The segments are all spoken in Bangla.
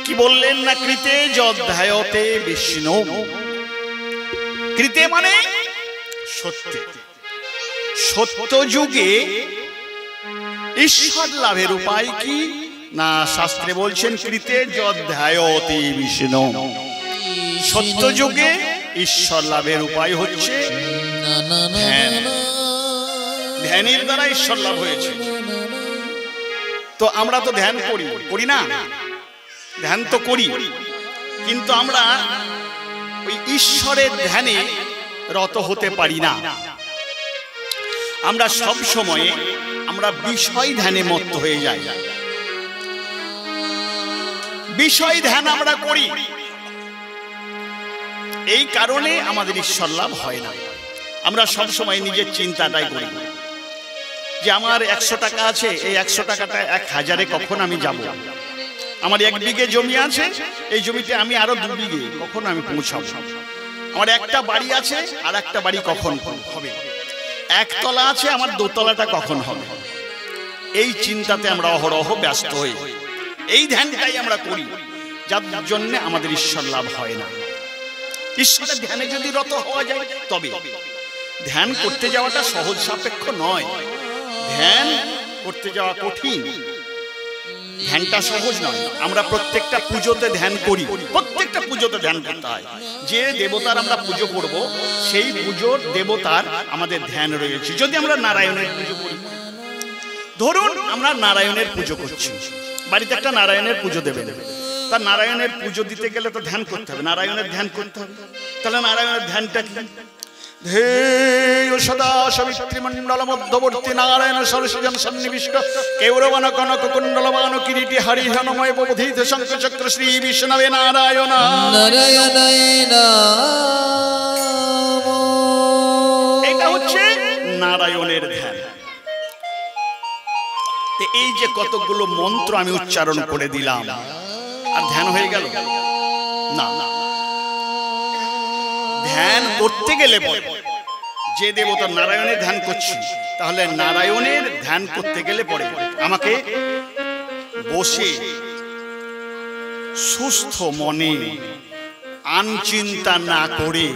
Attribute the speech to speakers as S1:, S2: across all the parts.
S1: কি বললেন না, কৃতে যধ্যায়তে বিষ্ণু। কৃতে মানে সত্য। সত্য যুগে ঈশ্বর লাভের উপায় কি না, শাস্ত্রে বলছেন কৃতে যধ্যায়তে বিষ্ণু। সত্য যুগে ঈশ্বর লাভের উপায় হচ্ছে ধ্যান। ধ্যানের দ্বারা ঈশ্বর লাভ হয়েছে। তো আমরা তো ধ্যান করি না, ধ্যান তো করি, কিন্তু আমরা ওই ঈশ্বরের ধ্যানে রত হতে পারি না। আমরা সব সময় আমরা বিষয় ধ্যানে মত্ত হয়ে যাই। বিষয় ধ্যান আমরা করি, এই কারণে আমাদের ঈশ্বর লাভ হয় না। আমরা সব সময় নিজের চিন্তাটাই করি যে আমার 100 টাকা আছে, এই 100 টাকাটা 1000-এ কখন আমি যাব। আমার 1 বিঘে জমি আছে, এই জমিতে আমি আরো 2 বিঘে কখন আমি পৌঁছাবো। আমার একটা বাড়ি আছে, আর একটা বাড়ি কখন হবে। একতলা আছে, আমার 2 তলাটা কখন হবে। এই চিন্তাতে আমরা অহরহ ব্যস্ত হই। এই ধ্যানটাই আমরা করি, যার জন্য আমাদের ঈশ্বর লাভ হয় না। ঈশ্বরের ধ্যানে যদি রত হওয়া যায় তবে। ধ্যান করতে যাওয়াটা সহজ সাপেক্ষ নয়, ধ্যান করতে যাওয়া কঠিন, ধ্যানটা সহজ নয়। আমরা প্রত্যেকটা পুজোতে ধ্যান করি, প্রত্যেকটা পুজোতে ধ্যান করতে হয়। যে দেবতার আমরা পুজো করব, সেই পুজোর দেবতার আমাদের ধ্যান রয়েছে। যদি আমরা নারায়ণের পুজো করি, ধরুন আমরা নারায়ণের পুজো করছি, বাড়িতে একটা নারায়ণের পুজো দেবেন, তা নারায়ণের পুজো দিতে গেলে তো ধ্যান করতে হবে, নারায়ণের ধ্যান করতে হবে। তাহলে নারায়ণের ধ্যানটা কি? ধেয় সদা সবিত্রী মণ্ডল মধ্যবর্তী নারায়ণ সরসজন সন্নিবিষ্ট কেউরবন কনক কুণ্ডলবান কিরীটি হরিহনময় বোধিত শঙ্খ চক্র শ্রী বিষ্ণবে নারায়ণ নারায়ণ। এটা হচ্ছে নারায়ণের ধ্যান। এই যে কতগুলো মন্ত্র আমি উচ্চারণ করে দিলাম, আর ধ্যান হয়ে গেল না। ধ্যান করতে গেলে যে দেবতা নারায়ণের ধ্যান করছি, তাহলে নারায়ণের ধ্যান করতে গেলে পরে আমাকে বসে সুস্থ মনে আনচিন্তা না করে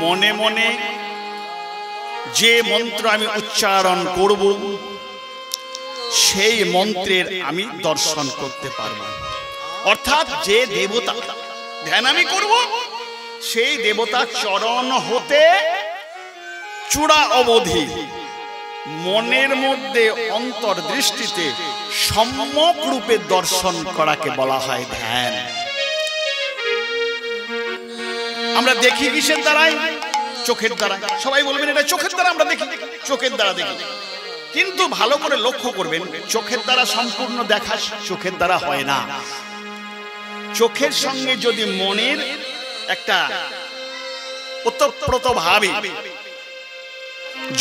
S1: মনে মনে যে মন্ত্র আমি উচ্চারণ করব, সেই মন্ত্রের আমি দর্শন করতে পারব। অর্থাৎ যে দেবতা ধ্যান আমি করব, সেই দেবতা চরণ হতে চূড়া অবধি মনের মধ্যে অন্তর্দৃষ্টিতে সম্যক রূপে দর্শন করাকে বলা হয় ধ্যান। আমরা দেখি কিসের দ্বারাই? চোখের দ্বারা। সবাই বলবেন এটা চোখের দ্বারা আমরা দেখি, চোখের দ্বারা দেখি। কিন্তু ভালো করে লক্ষ্য করবেন, চোখের দ্বারা সম্পূর্ণ দেখা চোখের দ্বারা হয় না। চোখের সঙ্গে যদি মনের একটা ওতপ্রোত ভাবে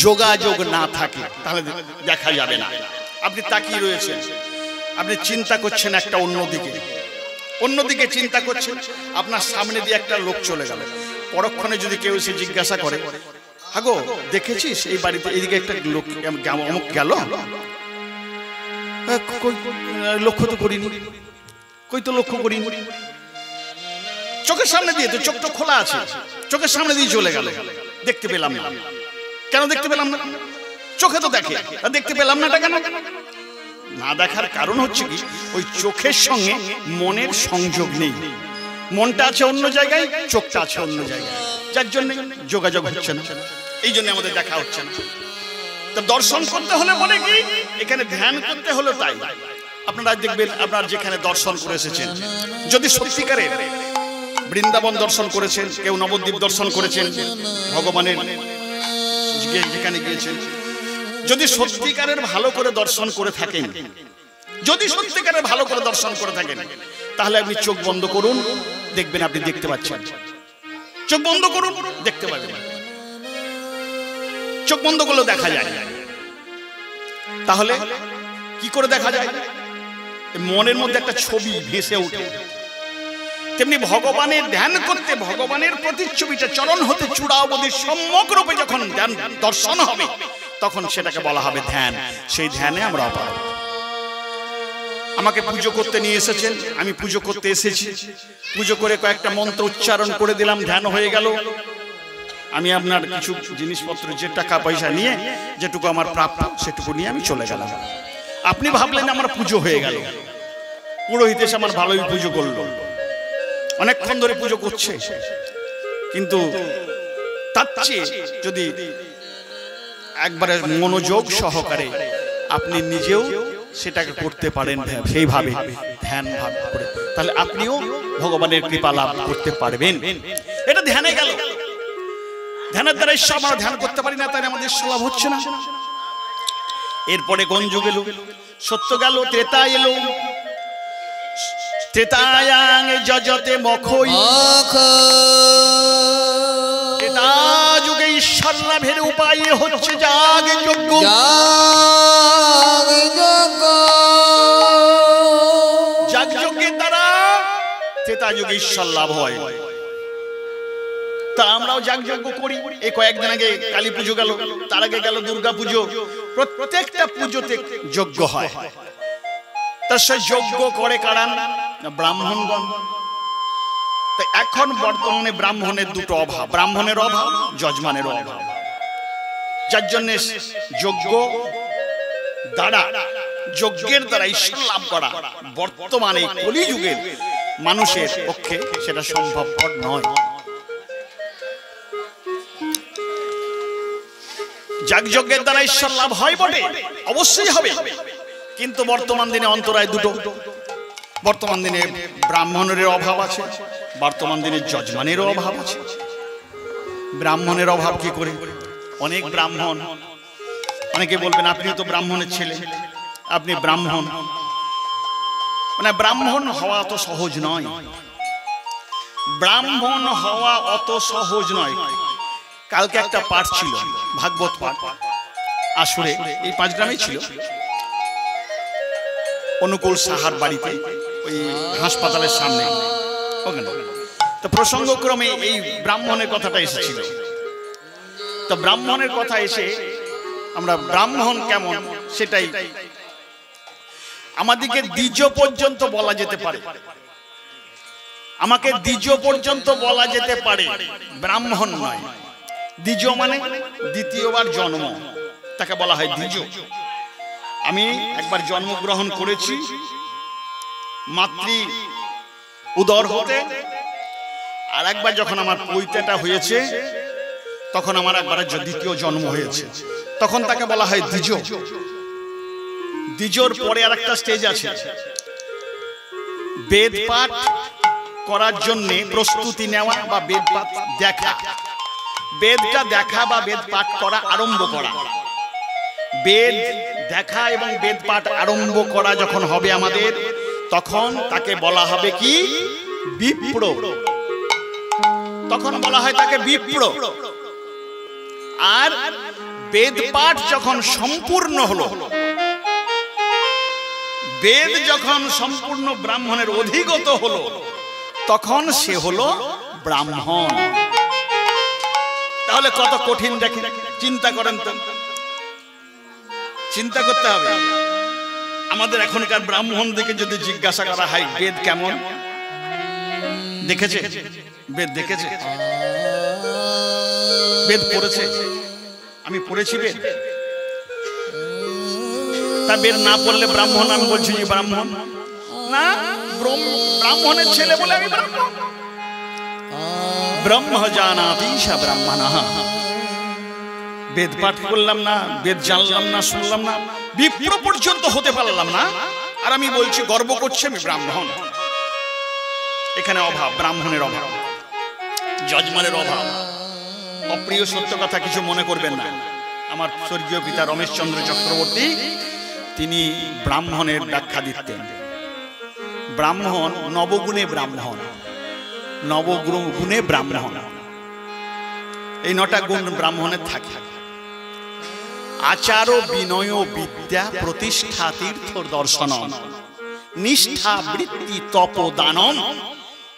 S1: যোগাযোগ না থাকে, তাহলে দেখা যাবে না। আপনি তাকিয়ে রয়েছেন, আপনি চিন্তা করছেন একটা অন্যদিকে চিন্তা করছেন, আপনার সামনে দিয়ে একটা লোক চলে গেল। পরক্ষণে যদি কেউ এসে জিজ্ঞাসা করে, আগো দেখেছিস এই বাড়িতে এইদিকে একটা লোক গেল? লক্ষ্য তো করিনি। কই তো লক্ষ্য করিনি। চোখের সামনে দিয়ে তো, চোখটা খোলা আছে, চোখের সামনে দিয়ে চলে গেল, দেখতে পেলাম না। কেন দেখতে পেলাম না? চোখে তো দেখে, দেখতে পেলাম না। কেন না দেখার কারণ হচ্ছে কি, ওই চোখের সঙ্গে মনের সংযোগ নেই। মনটা আছে অন্য জায়গায়, চোখটা আছে অন্য জায়গায়, যার জন্য যোগাযোগ হচ্ছে না। এই জন্য আমাদের দেখা হচ্ছে না। তো দর্শন করতে হলে বলে কি, এখানে ধ্যান করতে হলো। তাই আপনারা দেখবেন, আপনারা যেখানে দর্শন করে এসেছেন, যদি সত্যিকারের বৃন্দাবন দর্শন করেছেন, কেউ নবদ্বীপ দর্শন করেছেন, ভগবানের যেখানে গিয়েছেন, যদি সত্যিকারের ভালো করে দর্শন করে থাকেন, তাহলে আপনি চোখ বন্ধ করুন, দেখবেন আপনি দেখতে পাচ্ছেন। চোখ বন্ধ করুন, দেখতে পাবেন। চোখ বন্ধ করলে দেখা যায়। তাহলে কি করে দেখা যায়? মনের মধ্যে একটা ছবি ভেসে ওঠে। তেমনি ভগবানের ধ্যান করতে ভগবানের প্রতিচ্ছবিটা চরণ হতে চূড়া অবধি সম্যক রূপে যখন ধ্যান দর্শন হবে, তখন সেটাকে বলা হবে ধ্যান। সেই ধ্যানে আমরা অপারগ। আমাকে পুজো করতে নিয়ে এসেছেন, আমি পুজো করতে এসেছি, পুজো করে কয়েকটা মন্ত্র উচ্চারণ করে দিলাম, ধ্যান হয়ে গেল। আমি আপনার কিছু জিনিসপত্র, যে টাকা পয়সা নিয়ে যেটুকু আমার প্রাপ্য সেটুকু নিয়ে আমি চলে গেলাম। আপনি ভাবলেন আমার পুজো হয়ে গেল, পুরোহিত এসে আমার ভালোই পুজো করলো, অনেকক্ষণ ধরে পুজো করছে। কিন্তু তার চেয়ে যদি একবারে মনোযোগ সহকারে আপনি নিজেও সেটাকে করতে পারেন, সেইভাবে ধ্যান ভাব করে, তাহলে আপনিও ভগবানের কৃপা লাভ করতে পারবেন। এটা ধ্যানে গেল। ধ্যানের দ্বারা ঈশ্বর আমরা ধ্যান করতে পারি না, তাই আমাদের ঈশ্বর লাভ হচ্ছে না। এরপরে কোন যুগ এলো? সত্য গেল, ত্রেতা এলো। ত্রেতায়াং যজতে মখই, ত্রেতা যুগে ঈশ্বর লাভের উপায় হচ্ছে যাগ যজ্ঞ। যাগ যজ্ঞের দ্বারা ত্রেতা যুগে ঈশ্বর লাভ হয়। তা আমরাও যাগ যজ্ঞ করি। এই কয়েকদিন আগে কালী পুজো গেল, তার আগে গেল দুর্গা পুজো। প্রত্যেকটা পুজোতে যজ্ঞ হয়। তার সে যজ্ঞ করে কারান ব্রাহ্মণগণ। তো এখন বর্তমানে ব্রাহ্মণের দুটো অভাব, ব্রাহ্মণের অভাব, যজমানের অভাব। যার জন্য যজ্ঞ দ্বারা, যজ্ঞের দ্বারা ঈশ্বর লাভ করা বর্তমানে কলিযুগের মানুষের পক্ষে সেটা সম্ভবপর নয়। যাগযজ্ঞের দ্বারা ঈশ্বর লাভ হয় বটে, অবশ্যই হবে, কিন্তু বর্তমান দিনে অন্তরায় দুটো। বর্তমান দিনে ব্রাহ্মণের অভাব আছে, বর্তমান দিনে যজমানেরও অভাব আছে। ব্রাহ্মণের অভাব কি করে? অনেক ব্রাহ্মণ, অনেকে বলবেন আপনিও তো ব্রাহ্মণের ছেলে, আপনি ব্রাহ্মণ। মানে ব্রাহ্মণ হওয়া অত সহজ নয়, ব্রাহ্মণ হওয়া অত সহজ নয়। কালকে একটা পাঠ ছিল, ভাগবত পাঠ, আসরে, এই 5 গ্রামেই ছিল, অনুকূল সাহার বাড়িতে, ওই হাসপাতালের সামনে। তো প্রসঙ্গক্রমে এই ব্রাহ্মণের কথাটা এসেছিল। তো ব্রাহ্মণের কথা এসে আমরা ব্রাহ্মণ কেমন সেটাই আমাদেরকে দ্বিজ পর্যন্ত বলা যেতে পারে, আমাকে দ্বিজ পর্যন্ত বলা যেতে পারে, ব্রাহ্মণ নয়। দ্বিজ মানে দ্বিতীয়বার জন্ম, তাকে বলা হয় দ্বিজ। আমি একবার জন্মগ্রহণ করেছি মাতৃ উদর হতে, আর একবার যখন আমার পৈতেটা হয়েছে তখন আমার একবার দ্বিতীয় জন্ম হয়েছে, তখন তাকে বলা হয় দ্বিজ। দ্বিজর পরে আর একটা স্টেজ আছে, বেদ পাঠ করার জন্য প্রস্তুতি নেওয়া বা বেদ পাঠ দেখা, বেদটা দেখা বা বেদ পাঠ করা, আরম্ভ করা। বেদ দেখা এবং বেদ পাঠ আরম্ভ করা যখন হবে আমাদের, তখন তাকে বলা হবে কি? বিপ্র। তখন বলা হয় তাকে বিপ্র। আর বেদ পাঠ যখন সম্পূর্ণ হলো, বেদ যখন সম্পূর্ণ ব্রাহ্মণের অধিগত হলো, তখন সে হলো ব্রাহ্মণ। তাহলে কত কঠিন দেখেন, চিন্তা করেন তো, চিন্তা করতে হবে। আমাদের এখনকার ব্রাহ্মণ দিকে যদি জিজ্ঞাসা করা হয় বেদ কেমন, দেখেছে? বেদ দেখেছে? বেদ পড়েছে? আমি পড়েছি বেদ। তা বেদ না পড়লে ব্রাহ্মণ? আমি বলছি যে ব্রাহ্মণ না, ব্রাহ্মণের ছেলে বলে আমি ব্রাহ্মণ। ব্রহ্ম জানাতি সা ব্রাহ্মণঃ। বেদ পাঠ করলাম না, বেদ জানলাম না, শুনলাম না, বিপ্র পর্যন্ত হতে পারলাম না, আর আমি বলছি, গর্ব করছি আমি ব্রাহ্মণ। এখানে অভাব, ব্রাহ্মণের অভাব, যজমানের অভাব। অপ্রিয় সত্য কথা কিছু মনে করবেন না, আমার স্বর্গীয় পিতা রমেশচন্দ্র চক্রবর্তী তিনি ব্রাহ্মণের ব্যাখ্যা দিতেন। ব্রাহ্মণ নবগুণে ব্রাহ্মণ, নবগুণে ব্রাহ্মণ, এই 9টা গুণ ব্রাহ্মণের থাকে। আচার বিনয় বিদ্যা প্রতিষ্ঠা তীর্থ দর্শনম নিষ্ঠা বৃত্তি তপ দানম,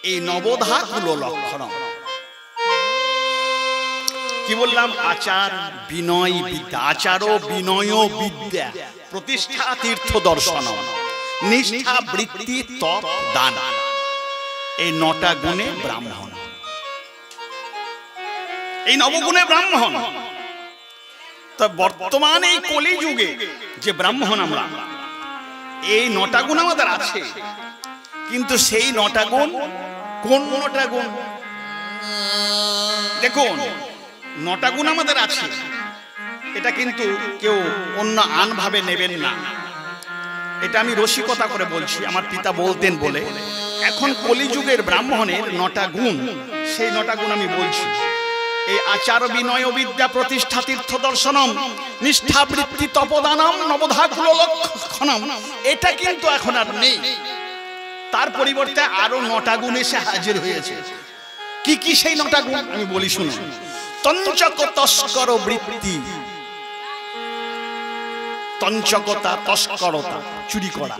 S1: এই 9ধা কুল লক্ষণম। কি বললাম? আচার বিনয় বিদ্যা, আচার বিনয় বিদ্যা প্রতিষ্ঠা তীর্থ দর্শনম। নিষ্ঠা, বৃত্তি, তপ, দান, এই 9টা গুণে ব্রাহ্মণ, এই নবগুণে ব্রাহ্মণ। তো বর্তমানে এই কলিযুগে যে ব্রাহ্মণ আমরা, এই 9টা গুণ আমাদের আছে, কিন্তু সেই 9টা গুণ কোন 9টা গুণ? দেখুন, 9টা গুণ আমাদের আছে, এটা কিন্তু কেউ অন্য আনভাবে নেবেন না। এটা আমি রসিকতা করে বলছি, আমার পিতা বলতেন বলে। এখন কলিযুগের ব্রাহ্মণের 9টা গুণ, সেই 9টা গুণ আমি বলছি। এই আচার বিনয় বিদ্যা প্রতিষ্ঠা তীর্থ দর্শনম নিষ্ঠা বৃত্তি তপদানম নবধাকুল লক্ষণম, এটা কিন্তু এখন আর নেই। তার পরিবর্তে আরো 9টা গুণ এসে হাজির হয়েছে। কি কি সেই 9টা গুণ আমি বলি শুনুন। তঞ্চক তস্কর বৃত্তি, তঞ্চকতা তস্করতা, চুরি করা,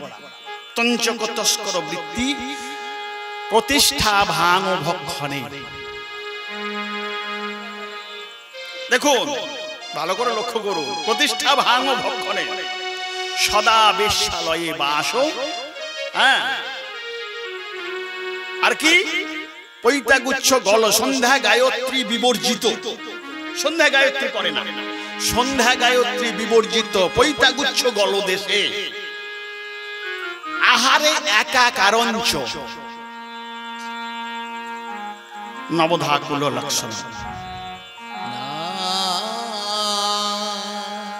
S1: তঞ্চক তস্কর বৃত্তি, প্রতিষ্ঠা ভাঙ ভক্ষণে। দেখুন, ভালো করে লক্ষ্য করুন, প্রতিষ্ঠা ভাঙ ভক্ষণে, সদা বেশ্যালয়ে বাস, হ্যাঁ, আর কি পৈতাগুচ্ছ গল, সন্ধ্যা গায়ত্রী বিবর্জিত, সন্ধ্যা গায়ত্রী করে না, সন্ধ্যা গায়ত্রী বিবর্জিত, পৈতাগুচ্ছ গল দেশে, আহারে একা কারঞ্চ, নবধাকুল লক্ষণ।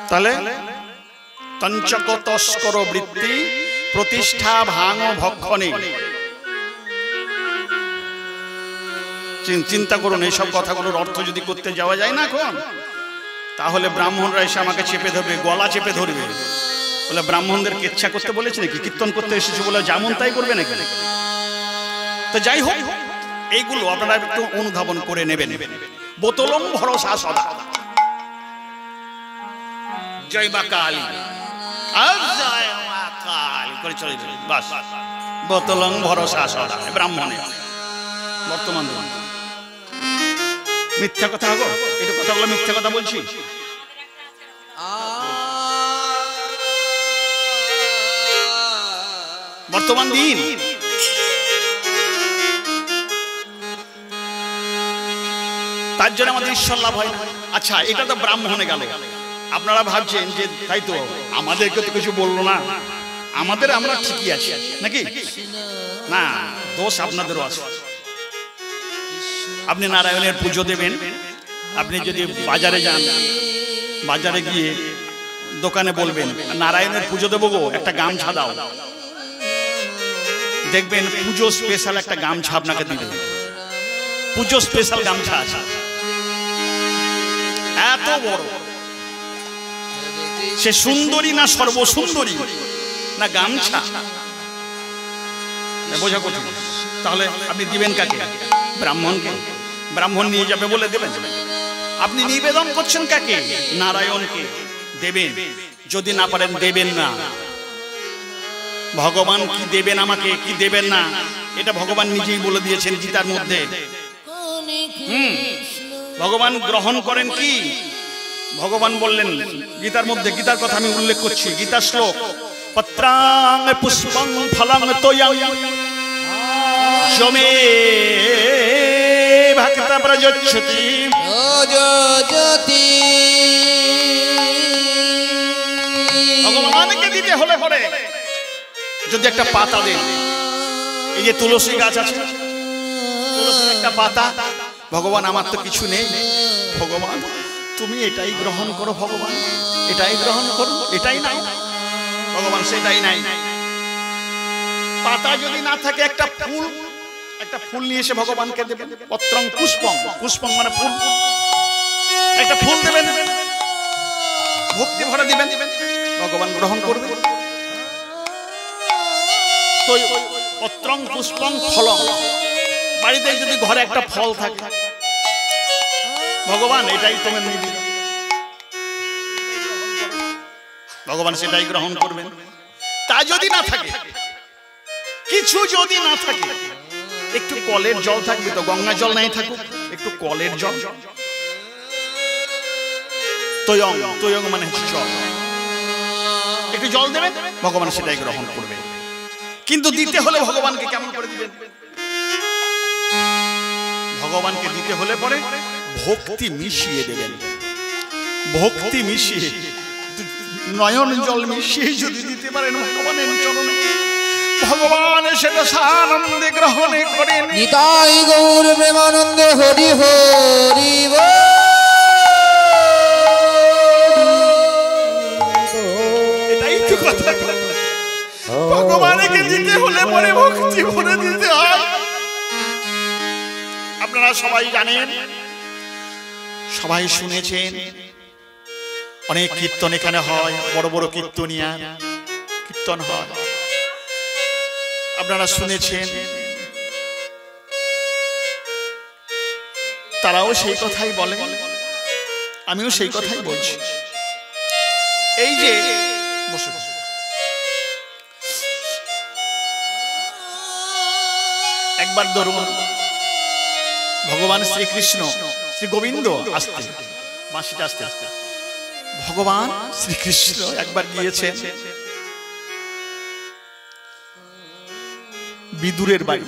S1: তাহলে তঞ্চক তস্কর বৃত্তি, প্রতিষ্ঠা ভাঙ ভক্ষণে। চিন্তা করুন, এইসব কথাগুলোর অর্থ যদি করতে যাওয়া যায় না এখন, তাহলে ব্রাহ্মণরা এসে আমাকে চেপে ধরবে, গলা চেপে ধরবে, বলে ব্রাহ্মণদের কেচ্ছা করতে বলেছে নাকি, কীর্তন করতে এসেছে বলে যেমন তাই করবে নাকি। তো যাই হোক, এইগুলো আপনারা একটু অনুধাবন করে নেবেন। বোতলং ভরসা সদা, জয় মা কালী, জয় মা কালী করে চলে যাবে, বাস। বোতলং ভরসা সদা ব্রাহ্মণে বর্তমান মিথ্যা কথা হবো, এটা কথাগুলো মিথ্যা কথা বলছি। বর্তমান দিন তার জন্য আমাদের ঈশ্বর লাভ হয় না। আচ্ছা, এটা তো ব্রাহ্মণে গেল। আপনারা ভাবছেন যে তাই তো আমাদেরকে তো কিছু বললো না, আমাদের আমরা ঠিকই আছি নাকি? না, দোষ আপনাদেরও আছে। আপনি নারায়ণের পুজো দেবেন, আপনি যদি বাজারে যান, বাজারে গিয়ে দোকানে বলবেন নারায়ণের পুজো দেবো গো, একটা গামছা দাও, দেখবেন পুজো স্পেশাল একটা গামছা আপনাকে দিবে। পুজো স্পেশাল গামছা আছে, এত বড়, সে সুন্দরী না সর্বসুন্দরী না গামছা, বোঝা কঠিন। তাহলে আপনি দিবেন কাকে? ব্রাহ্মণকে। ব্রাহ্মণ নিয়ে যাবে বলে দেবেন? আপনি নিবেদন করছেন কাকে? নারায়ণকে দেবেন। যদি না পারেন দেবেন না। ভগবান কি দেবেন আমাকে, কি দেবেন না, এটা ভগবান নিজেই বলে দিয়েছেন গীতার মধ্যে। ভগবান গ্রহণ করেন কি? ভগবান বললেন গীতার মধ্যে, গীতার কথা আমি উল্লেখ করছি, গীতার শ্লোক, পত্রাং পুষ্পং ফলং তোয়ং যমে ভক্ত প্রযচ্ছতি ভগবানকে দিতে হলে পরে যদি একটা পাতা দেন, এই যে তুলসী গাছ আছে, তুলসীর একটা পাতা, ভগবান আমার তো কিছু নেই, ভগবান তুমি এটাই গ্রহণ করো, ভগবান এটাই গ্রহণ করো, এটাই নাই, ভগবান সেটাই নাই। পাতা যদি না থাকে, একটা ফুল নিয়ে এসে ভগবানকে দেবেন। পত্রং পুষ্পং, পুষ্পং মানে ফুল, একটা ফুল দেবেন, ভক্তি ভরে দিবেন, ভগবান গ্রহণ করবে। তো পত্রং পুষ্পং ফলং, বাড়িতে যদি ঘরে একটা ফল থাকে, ভগবান এটাই তোমার নিবি, ভগবান সেটাই গ্রহণ করবেন। তা যদি না থাকে, কিছু যদি না থাকে, একটু কলের জল থাকবে তো, গঙ্গা জল নাই থাকুক, একটু কলের জল, তোয়ং, তোয়ং মানে জল, একটু জল দেবেন, ভগবান সেটাই গ্রহণ করবে। কিন্তু দিতে হলে ভগবানকে কেমন করে দিবেন? ভগবানকে দিতে হলে পরে ভক্তি মিশিয়ে দেবেন। ভক্তি মিশিয়ে, নয়ন জল মিশিয়ে যদি দিতে পারেন ভগবানের চরণে, ভগবান সেটা সানন্দে গ্রহণ করেন।
S2: নিতাই গৌর প্রেমানন্দে হরি হরি
S1: এটাই তো কথা। ভগবানকে দিতে হলে পরে ভক্তি ভরে দিতে হয়। আপনারা সবাই জানেন, সবাই শুনেছেন, অনেক কীর্তন এখানে হয়, বড় বড় কীর্তনিয়া কীর্তন হয়, আপনারা শুনেছেন। তারাও সেই কথাই বলে, আমিও সেই কথাই বলছি। এই যে একবার ধরুন, ভগবান শ্রীকৃষ্ণ, শ্রী গোবিন্দ, আস্তে বাঁশিটা আস্তে আস্তে, ভগবান শ্রীকৃষ্ণ একবার গিয়েছেন বিদুরের বাড়ি।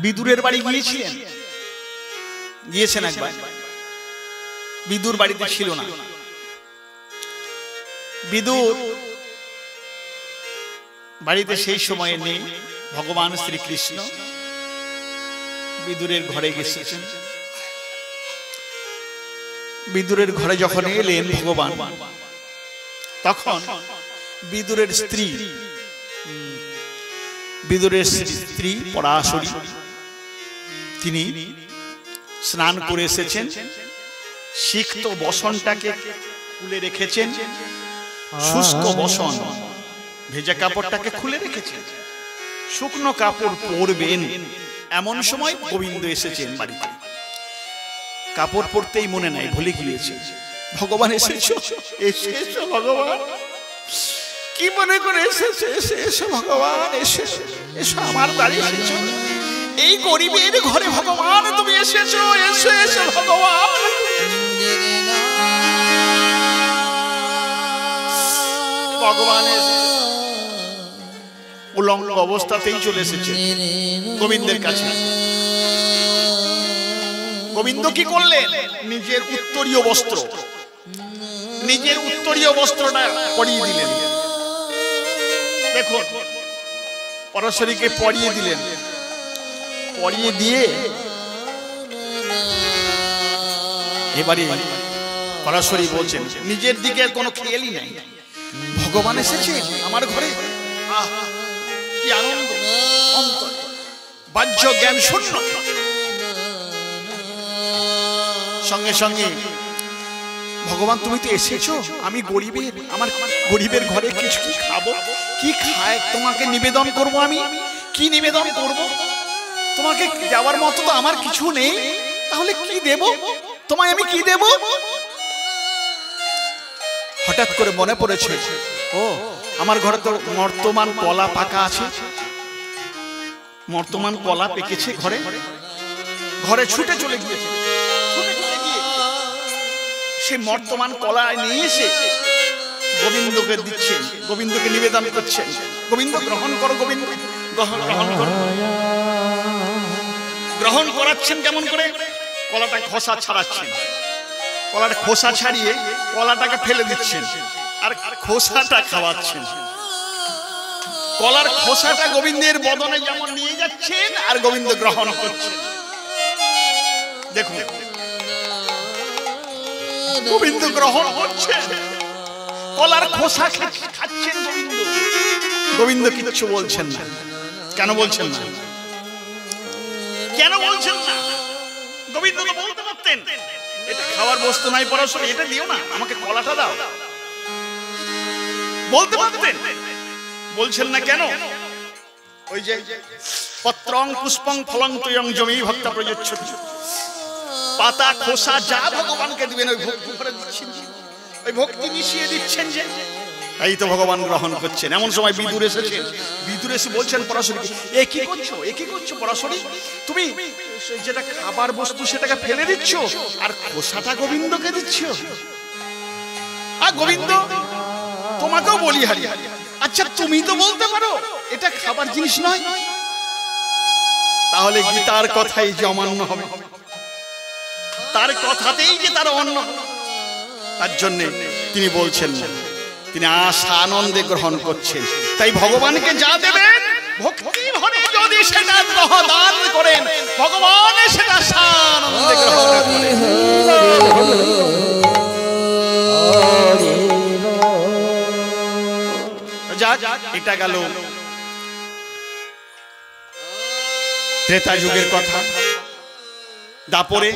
S1: বিদুরের বাড়ি গিয়েছেন একবার। বিদুর বাড়িতে ছিল না। বিদুর বাড়িতে সেই সময়ে নেই। ভগবান শ্রীকৃষ্ণ বিদুরের ঘরে গেছেন। বিদুরের ঘরে যখন এলেন ভগবান, তখন বিদুরের স্ত্রী পরাশরী, তিনি স্নান করে এসেছেন, সিক্ত বসনটাকে খুলে রেখেছেন, শুষ্ক বসন ভেজা কাপড়টাকে খুলে রেখেছেন, শুকনো কাপড় পরবেন এমন সময় গোবিন্দ এসেছেন বাড়িতে। কাপড় পরতেই মনে নাই, ভুলে গিয়েছে। ভগবান এসেছো, এসেছো ভগবান, কি মনে করে এসেছে? এসো ভগবান, এসেছো, এসো আমার বাড়ি এসেছো, এই গরিবের ঘরে ভগবান তুমি এসেছো, এসো এসো ভগবান। ভগবান উলঙ্গ অবস্থাতেই চলে এসেছে গোবিন্দের কাছে। গোবিন্দ কি করলেন? নিজের উত্তরীয় বস্ত্রটা পরিয়ে দিলেন। দেখুন, পরাশরীকে পরিয়ে দিলেন। পরিয়ে দিয়ে এবারে পরাশরী বলছেন, নিজের দিকে কোনো খেয়ালই নাই, ভগবান এসেছে আমার ঘরে, কি আনন্দ, অন্তরে বাহ্য জ্ঞান শূন্য। সঙ্গে সঙ্গে ভগবান তুমি তো এসেছো, আমি গরিবের, আমার গরিবের ঘরে কিছু কি খাবো, কি খায় তোমাকে নিবেদন করব, আমি কি নিবেদন করব? তোমাকে দেওয়ার মতো তো আমার কিছু নেই, তাহলে কি দেব তোমায়, আমি কি দেব? হঠাৎ করে মনে পড়েছে, ও আমার ঘরে তো বর্তমান কলা পাকা আছে, বর্তমান কলা পেকেছে ঘরে। ঘরে ছুটে চলে গিয়েছে, সে বর্তমান কলা নিয়ে এসে গোবিন্দকে দিচ্ছেন, গোবিন্দকে নিবেদন করছেন। গোবিন্দ গ্রহণ করো, গোবিন্দ গ্রহণ করো। গ্রহণ করাচ্ছেন কেমন করে? কলাটা খোসা ছাড়াচ্ছেন, কলাটা খোসা ছাড়িয়ে কলাটাকে ফেলে দিচ্ছেন আর খোসাটা খাওয়াচ্ছেন। কলার খোসাটা গোবিন্দের বদনে যেমন নিয়ে যাচ্ছেন আর গোবিন্দ গ্রহণ করছেন। দেখুন, গোবিন্দ গ্রহণ করছেন, কলার খোসা খাচ্ছেন গোবিন্দ। গোবিন্দ কিচ্ছু বলছেন না। কেন বলছেন না? কেন বলছেন না? গোবিন্দ তো বলতে পারতেন, এটা খাওয়ার বস্তু নাই পরাশরী, এটা দিও না, আমাকে কলাটা দাও, বলতে পারতেন। বলছেন না কেন? ওই যে পত্রং পুষ্পং ফলং তয়ং জমি ভক্তা প্রযচ্ছতি, পাতা খোসা যা ভগবানকে দিবেন ওই ভক্তি করে দিচ্ছেন, ওই ভক্তি মিশিয়ে দিচ্ছেন, যে এই তো ভগবান গ্রহণ করছেন। এমন সময় বিদুর এসেছেন। বিদুর এসে বলছেন পরাশরীকে, এ কি করছো, এ কি করছো পরাশরী, তুমি যেটা খাবার বস্তু সেটাকে ফেলে দিচ্ছ আর খোসাটা গোবিন্দকে দিচ্ছ। আর গোবিন্দ তোমাকেও বলি হারিয়ে, আচ্ছা তুমি তো বলতে পারো এটা খাবার জিনিস নয়, তাহলে গীতার কথাই যে অমান্য হবে, তার কথাতেই যে তার অন্য, তার জন্য তিনি বলছেন তিনি আশা আনন্দে গ্রহণ করছেন। তাই ভগবানকে যা দেবেন ভক্তি ভরে যদি সেটা দান করেন, ভগবান সেটা আনন্দে গ্রহণ করেন। যাক, এটা গেল ত্রেতা যুগের কথা। দাপরে